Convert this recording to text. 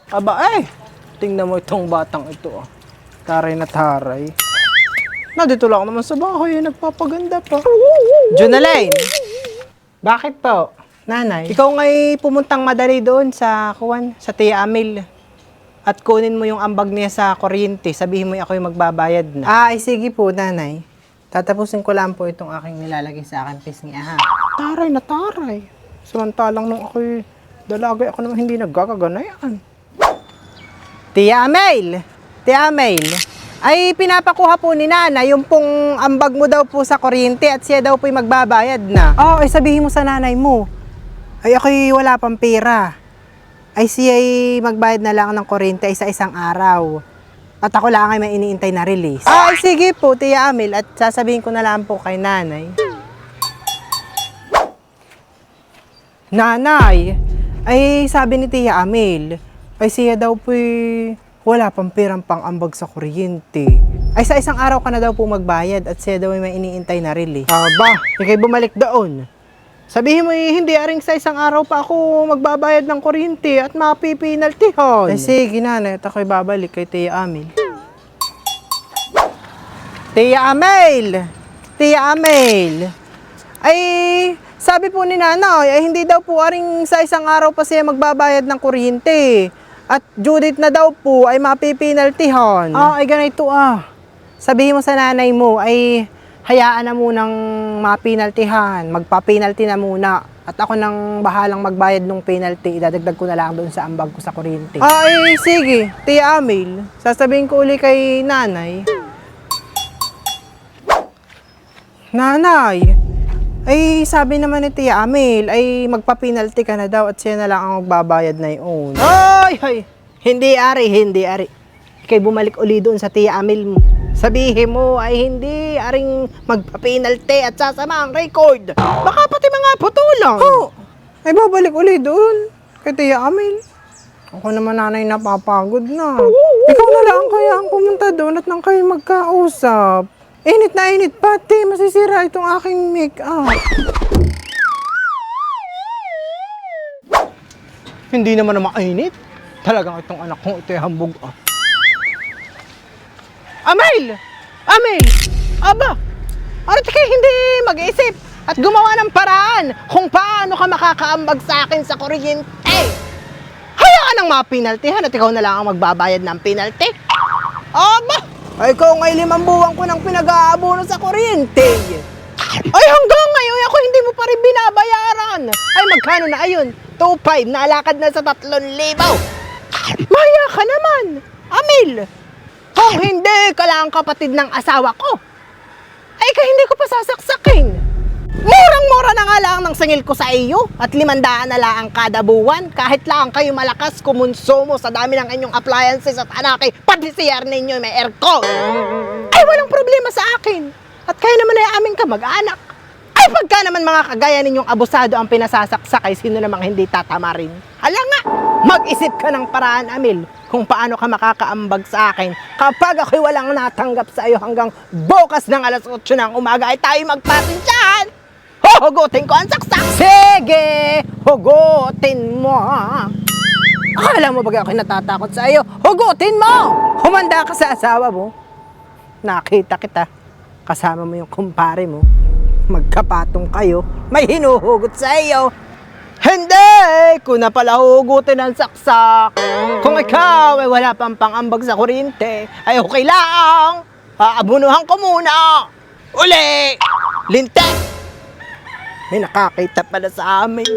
Aba tingnan mo itong batang ito ah. Taray na taray. Dito lang naman sa bahay, nagpapaganda pa. Junaline! Bakit po, nanay? Ikaw nga'y pumuntang madali doon sa Tia Amil. At kunin mo yung ambag niya sa kuryente. Sabihin mo ako'y magbabayad na. Sige po, nanay. Tatapusin ko lang po itong aking nilalagay sa aking pisngi, ha? Taray na taray. Samantalang nung ako'y dalagay, ako naman hindi nagkakaganayan. Tia Amel! Tia Amel! Ay, pinapakuha po ni Nana yung pong ambag mo daw po sa kuryente at siya daw po'y magbabayad na. Ay sabihin mo sa nanay mo. Ay, ako'y wala pang pera. Ay, siya'y magbayad na lang ng kuryente sa isang araw. At ako lang ay may iniintay na release. Ay, sige po, Tia Amel. At sasabihin ko na lang po kay nanay. Nanay, ay sabi ni Tia Amel, ay siya daw po'y wala pang perang pang-ambag sa kuryente. Ay sa isang araw ka na daw po magbayad at siya daw ay may iniintay na release. Ikay bumalik doon. Sabihin mo hindi aring sa isang araw pa ako magbabayad ng kuryente at mapipinaltihan. Ay sige nanay, at ako'y babalik kay Tia Amel. Tia Amel! Tia Amel! Ay, sabi po ni nanay, ay hindi daw po aring sa isang araw pa siya magbabayad ng kuryente. At Judith na daw po ay mapipinaltihan. Ay ganito Sabihin mo sa nanay mo ay hayaan na munang mapinaltihan. Magpapinalti na muna. At ako nang bahalang magbayad ng penalty. Idadagdag ko na lang doon sa ambag ko sa kuryente. Ay sige, Tia Amel. Sasabihin ko uli kay nanay. Nanay, ay sabi naman ni Tia Amel ay magpa-penalty ka na daw at siya na lang ang magbabayad na yun. Ay! Hindi ari. Ikay bumalik uli doon sa Tia Amel mo. Sabihin mo ay hindi aring magpa-penalty at sasama ang record. Baka pati mga putulang. Ay babalik uli doon kay Tia Amel. Ako naman nanay napapagod na. Ikaw na lang kaya ang pumunta doon at nang kayo magkausap. Init na init pati, masisira itong aking make-up. Hindi naman mainit. Talagang itong anak kong ito'y hambog. Amel! Amel! Aba! Arati kayo hindi mag-iisip at gumawa ng paraan kung paano ka makakaambag sa akin sa kuryente. Hayaan ang mapinaltihan at ikaw na lang ang magbabayad ng penalty. Aba! Ay kung ay 5 buwan ko nang pinag-aabono sa kuryente. Ay hanggang ngayon ako hindi mo pa rin binabayaran. Ay magkano na ayun? 2,500, nalakad na sa 3,000. Maya ka naman, Amel. Kung hindi ka lang kapatid ng asawa ko, ay ka hindi ko pa sasaksakin. Murang-mura na nga lang ng singil ko sa iyo at 500 na lang kada buwan. Kahit lang kayo malakas kumonsumo sa dami ng inyong appliances at anake, pati CR ninyo may aircon. Ay walang problema sa akin. At kayo naman ay aming kamag-anak. Ay pagka naman mga kagaya ninyong abusado ang pinasasaksak ay sino namang hindi tatama rin. Hala nga, mag-isip ka ng paraan, Amel, kung paano ka makakaambag sa akin kapag ako'y walang natanggap sa iyo hanggang bukas ng alas 8 ng umaga ay tayo magpasensyahan. Hugutin ko ang saksak! Sige! Hugutin mo! Akala mo ba ako'y natatakot sa iyo? Hugutin mo! Humanda ka sa asawa mo. Nakita kita. Kasama mo yung kumpare mo. Magkapatong kayo. May hinuhugot sa iyo. Hindi! Kung na pala hugutin ang saksak. Kung ikaw ay wala pang pangambag sa kuryente, ay okay lang. Aabunuhan ko muna. Uli! Lintek! May nakakita pala sa amin.